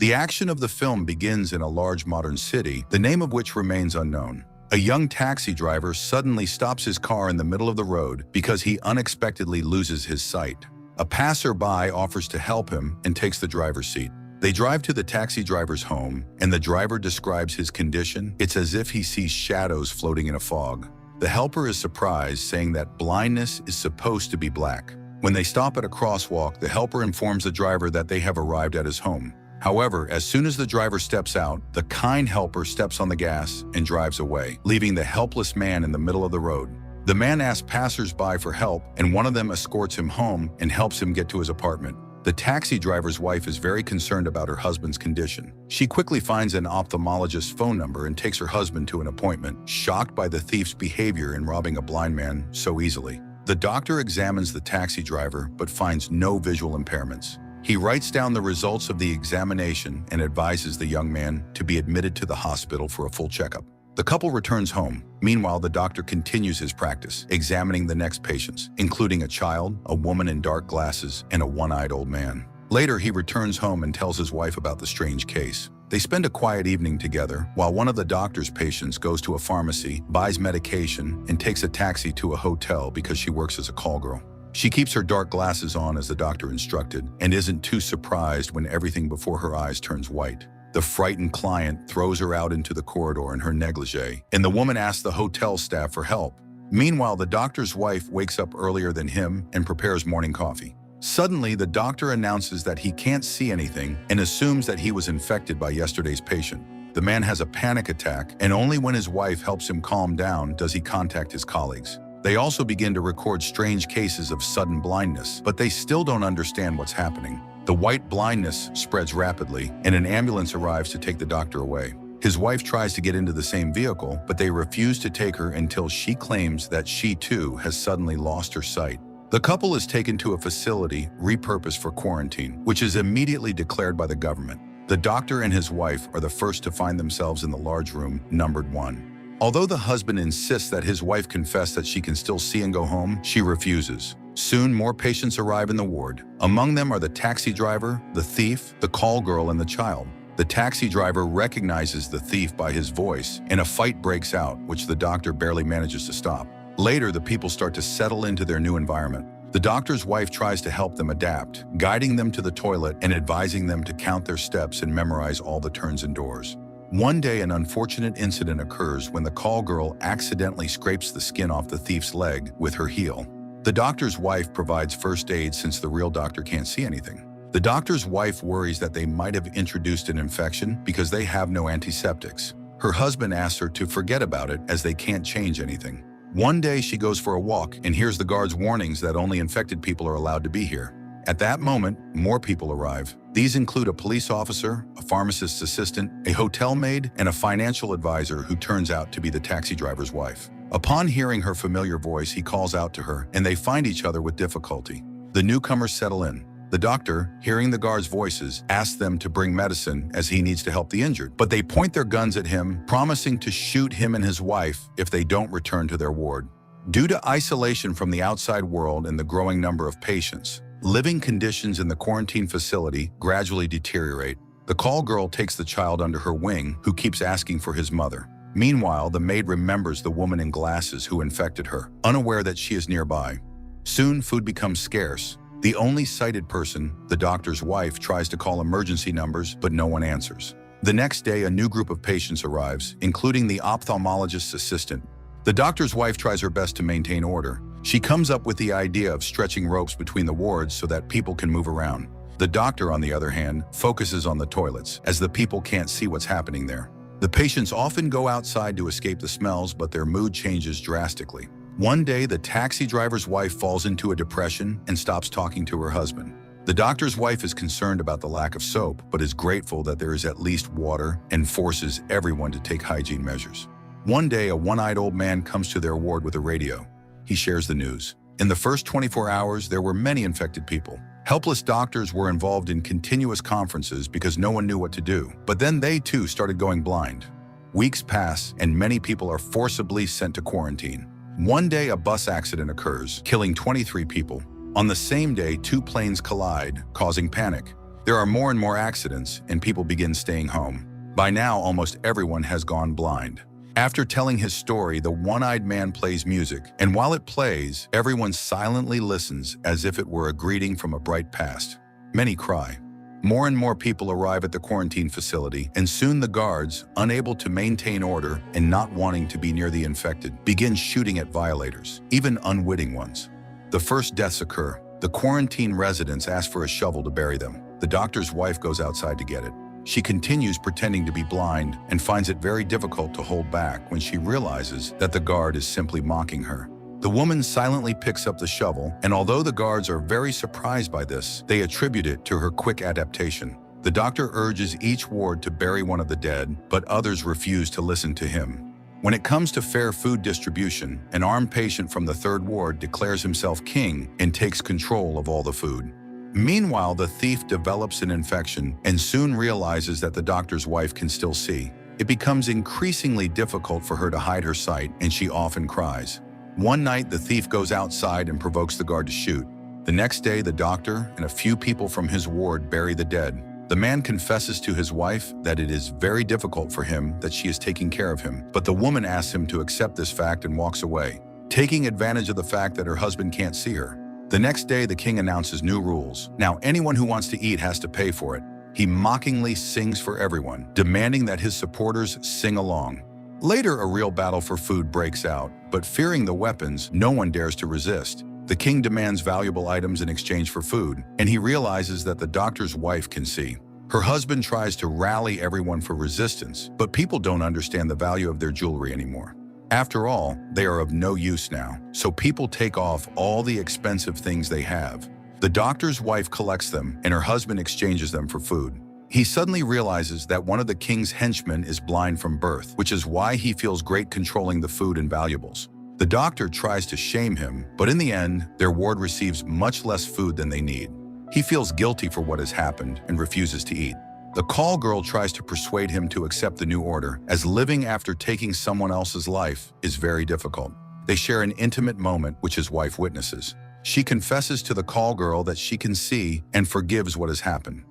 The action of the film begins in a large modern city, the name of which remains unknown. A young taxi driver suddenly stops his car in the middle of the road because he unexpectedly loses his sight. A passerby offers to help him and takes the driver's seat. They drive to the taxi driver's home, and the driver describes his condition. It's as if he sees shadows floating in a fog. The helper is surprised, saying that blindness is supposed to be black. When they stop at a crosswalk, the helper informs the driver that they have arrived at his home. However, as soon as the driver steps out, the kind helper steps on the gas and drives away, leaving the helpless man in the middle of the road. The man asks passers-by for help, and one of them escorts him home and helps him get to his apartment. The taxi driver's wife is very concerned about her husband's condition. She quickly finds an ophthalmologist's phone number and takes her husband to an appointment, shocked by the thief's behavior in robbing a blind man so easily. The doctor examines the taxi driver but finds no visual impairments. He writes down the results of the examination and advises the young man to be admitted to the hospital for a full checkup. The couple returns home. Meanwhile, the doctor continues his practice, examining the next patients, including a child, a woman in dark glasses, and a one-eyed old man. Later, he returns home and tells his wife about the strange case. They spend a quiet evening together, while one of the doctor's patients goes to a pharmacy, buys medication, and takes a taxi to a hotel because she works as a call girl. She keeps her dark glasses on as the doctor instructed, and isn't too surprised when everything before her eyes turns white. The frightened client throws her out into the corridor in her negligee, and the woman asks the hotel staff for help. Meanwhile, the doctor's wife wakes up earlier than him and prepares morning coffee. Suddenly, the doctor announces that he can't see anything and assumes that he was infected by yesterday's patient. The man has a panic attack, and only when his wife helps him calm down does he contact his colleagues. They also begin to record strange cases of sudden blindness, but they still don't understand what's happening. The white blindness spreads rapidly, and an ambulance arrives to take the doctor away. His wife tries to get into the same vehicle, but they refuse to take her until she claims that she too has suddenly lost her sight. The couple is taken to a facility repurposed for quarantine, which is immediately declared by the government. The doctor and his wife are the first to find themselves in the large room numbered 1. Although the husband insists that his wife confess that she can still see and go home, she refuses. Soon, more patients arrive in the ward. Among them are the taxi driver, the thief, the call girl, and the child. The taxi driver recognizes the thief by his voice, and a fight breaks out, which the doctor barely manages to stop. Later, the people start to settle into their new environment. The doctor's wife tries to help them adapt, guiding them to the toilet and advising them to count their steps and memorize all the turns and doors. One day, an unfortunate incident occurs when the call girl accidentally scrapes the skin off the thief's leg with her heel. The doctor's wife provides first aid since the real doctor can't see anything. The doctor's wife worries that they might have introduced an infection because they have no antiseptics. Her husband asks her to forget about it as they can't change anything. One day, she goes for a walk and hears the guard's warnings that only infected people are allowed to be here. At that moment, more people arrive. These include a police officer, a pharmacist's assistant, a hotel maid, and a financial advisor who turns out to be the taxi driver's wife. Upon hearing her familiar voice, he calls out to her, and they find each other with difficulty. The newcomers settle in. The doctor, hearing the guards' voices, asks them to bring medicine as he needs to help the injured, but they point their guns at him, promising to shoot him and his wife if they don't return to their ward. Due to isolation from the outside world and the growing number of patients, living conditions in the quarantine facility gradually deteriorate. The call girl takes the child under her wing, who keeps asking for his mother. Meanwhile, the maid remembers the woman in glasses who infected her, unaware that she is nearby. Soon, food becomes scarce. The only sighted person, the doctor's wife, tries to call emergency numbers, but no one answers. The next day, a new group of patients arrives, including the ophthalmologist's assistant. The doctor's wife tries her best to maintain order. She comes up with the idea of stretching ropes between the wards so that people can move around. The doctor, on the other hand, focuses on the toilets, as the people can't see what's happening there. The patients often go outside to escape the smells, but their mood changes drastically. One day, the taxi driver's wife falls into a depression and stops talking to her husband. The doctor's wife is concerned about the lack of soap, but is grateful that there is at least water and forces everyone to take hygiene measures. One day, a one-eyed old man comes to their ward with a radio. He shares the news. In the first 24 hours, there were many infected people. Helpless doctors were involved in continuous conferences because no one knew what to do. But then they too started going blind. Weeks pass, and many people are forcibly sent to quarantine. One day, a bus accident occurs, killing 23 people. On the same day, 2 planes collide, causing panic. There are more and more accidents, and people begin staying home. By now, almost everyone has gone blind. After telling his story, the one-eyed man plays music, and while it plays, everyone silently listens as if it were a greeting from a bright past. Many cry. More and more people arrive at the quarantine facility, and soon the guards, unable to maintain order and not wanting to be near the infected, begin shooting at violators, even unwitting ones. The first deaths occur. The quarantine residents ask for a shovel to bury them. The doctor's wife goes outside to get it. She continues pretending to be blind and finds it very difficult to hold back when she realizes that the guard is simply mocking her. The woman silently picks up the shovel, and although the guards are very surprised by this, they attribute it to her quick adaptation. The doctor urges each ward to bury one of the dead, but others refuse to listen to him. When it comes to fair food distribution, an armed patient from the third ward declares himself king and takes control of all the food. Meanwhile, the thief develops an infection and soon realizes that the doctor's wife can still see. It becomes increasingly difficult for her to hide her sight, and she often cries. One night, the thief goes outside and provokes the guard to shoot. The next day, the doctor and a few people from his ward bury the dead. The man confesses to his wife that it is very difficult for him that she is taking care of him, but the woman asks him to accept this fact and walks away, taking advantage of the fact that her husband can't see her. The next day, the king announces new rules. Now, anyone who wants to eat has to pay for it. He mockingly sings for everyone, demanding that his supporters sing along. Later, a real battle for food breaks out, but fearing the weapons, no one dares to resist. The king demands valuable items in exchange for food, and he realizes that the doctor's wife can see. Her husband tries to rally everyone for resistance, but people don't understand the value of their jewelry anymore. After all, they are of no use now, so people take off all the expensive things they have. The doctor's wife collects them, and her husband exchanges them for food. He suddenly realizes that one of the king's henchmen is blind from birth, which is why he feels great controlling the food and valuables. The doctor tries to shame him, but in the end, their ward receives much less food than they need. He feels guilty for what has happened and refuses to eat. The call girl tries to persuade him to accept the new order, as living after taking someone else's life is very difficult. They share an intimate moment which his wife witnesses. She confesses to the call girl that she can see and forgives what has happened.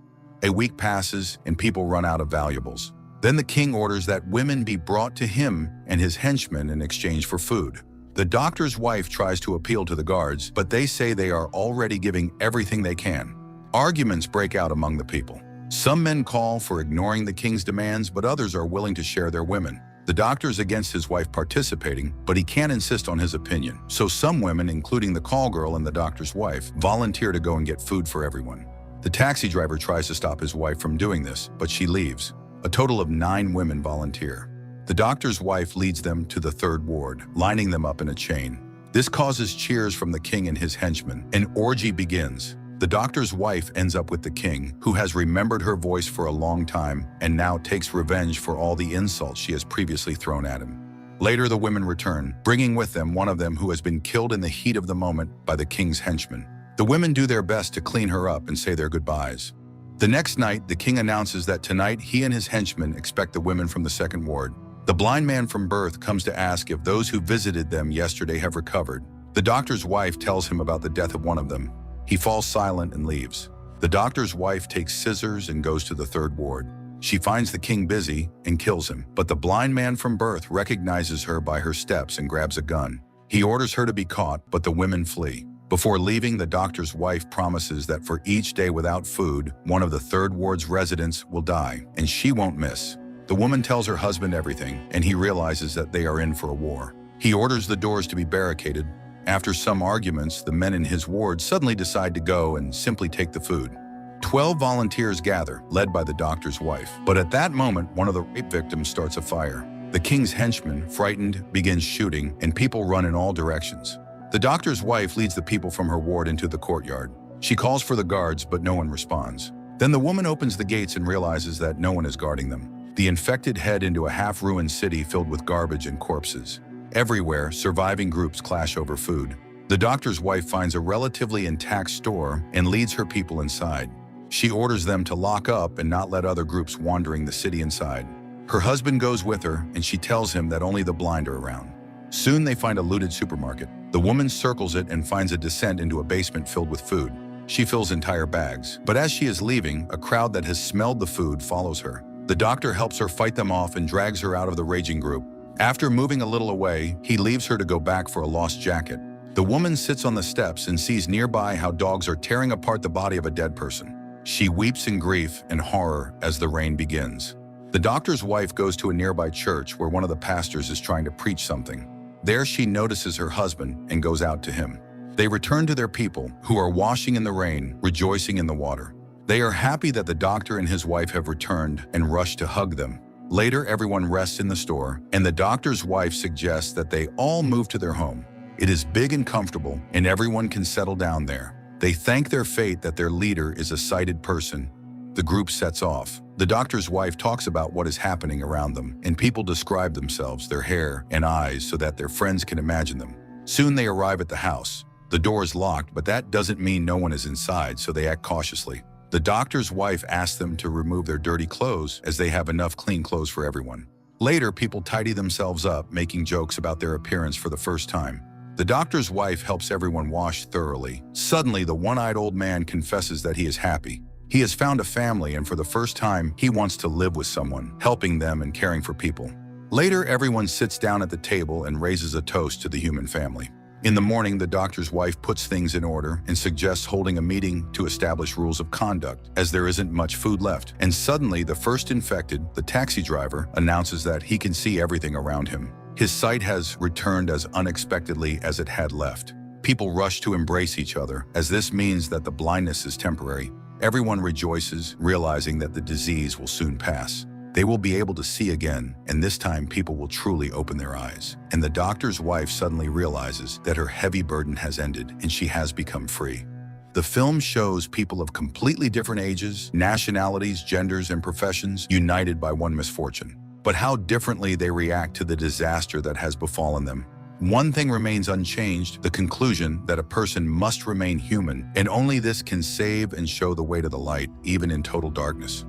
A week passes and people run out of valuables. Then the king orders that women be brought to him and his henchmen in exchange for food. The doctor's wife tries to appeal to the guards, but they say they are already giving everything they can. Arguments break out among the people. Some men call for ignoring the king's demands, but others are willing to share their women. The doctor's against his wife participating, but he can't insist on his opinion. So some women, including the call girl and the doctor's wife, volunteer to go and get food for everyone. The taxi driver tries to stop his wife from doing this, but she leaves. A total of 9 women volunteer. The doctor's wife leads them to the third ward, lining them up in a chain. This causes cheers from the king and his henchmen. An orgy begins. The doctor's wife ends up with the king, who has remembered her voice for a long time and now takes revenge for all the insults she has previously thrown at him. Later, the women return, bringing with them one of them who has been killed in the heat of the moment by the king's henchmen. The women do their best to clean her up and say their goodbyes. The next night, the king announces that tonight he and his henchmen expect the women from the second ward. The blind man from birth comes to ask if those who visited them yesterday have recovered. The doctor's wife tells him about the death of one of them. He falls silent and leaves. The doctor's wife takes scissors and goes to the third ward. She finds the king busy and kills him, but the blind man from birth recognizes her by her steps and grabs a gun. He orders her to be caught, but the women flee. Before leaving, the doctor's wife promises that for each day without food, one of the third ward's residents will die, and she won't miss. The woman tells her husband everything, and he realizes that they are in for a war. He orders the doors to be barricaded. After some arguments, the men in his ward suddenly decide to go and simply take the food. 12 volunteers gather, led by the doctor's wife. But at that moment, one of the rape victims starts a fire. The king's henchman, frightened, begins shooting, and people run in all directions. The doctor's wife leads the people from her ward into the courtyard. She calls for the guards, but no one responds. Then the woman opens the gates and realizes that no one is guarding them. The infected head into a half-ruined city filled with garbage and corpses. Everywhere, surviving groups clash over food. The doctor's wife finds a relatively intact store and leads her people inside. She orders them to lock up and not let other groups wandering the city inside. Her husband goes with her, and she tells him that only the blind are around. Soon they find a looted supermarket. The woman circles it and finds a descent into a basement filled with food. She fills entire bags. But as she is leaving, a crowd that has smelled the food follows her. The doctor helps her fight them off and drags her out of the raging group. After moving a little away, he leaves her to go back for a lost jacket. The woman sits on the steps and sees nearby how dogs are tearing apart the body of a dead person. She weeps in grief and horror as the rain begins. The doctor's wife goes to a nearby church where one of the pastors is trying to preach something. There she notices her husband and goes out to him. They return to their people, who are washing in the rain, rejoicing in the water. They are happy that the doctor and his wife have returned and rush to hug them. Later, everyone rests in the store, and the doctor's wife suggests that they all move to their home. It is big and comfortable, and everyone can settle down there. They thank their fate that their leader is a sighted person. The group sets off. The doctor's wife talks about what is happening around them, and people describe themselves, their hair, and eyes so that their friends can imagine them. Soon they arrive at the house. The door is locked, but that doesn't mean no one is inside, so they act cautiously. The doctor's wife asks them to remove their dirty clothes as they have enough clean clothes for everyone. Later, people tidy themselves up, making jokes about their appearance for the first time. The doctor's wife helps everyone wash thoroughly. Suddenly, the one-eyed old man confesses that he is happy. He has found a family, and for the first time, he wants to live with someone, helping them and caring for people. Later, everyone sits down at the table and raises a toast to the human family. In the morning, the doctor's wife puts things in order and suggests holding a meeting to establish rules of conduct, as there isn't much food left. And suddenly, the first infected, the taxi driver, announces that he can see everything around him. His sight has returned as unexpectedly as it had left. People rush to embrace each other, as this means that the blindness is temporary. Everyone rejoices, realizing that the disease will soon pass. They will be able to see again, and this time people will truly open their eyes. And the doctor's wife suddenly realizes that her heavy burden has ended and she has become free. The film shows people of completely different ages, nationalities, genders, and professions united by one misfortune. But how differently they react to the disaster that has befallen them. One thing remains unchanged, the conclusion that a person must remain human, and only this can save and show the way to the light, even in total darkness.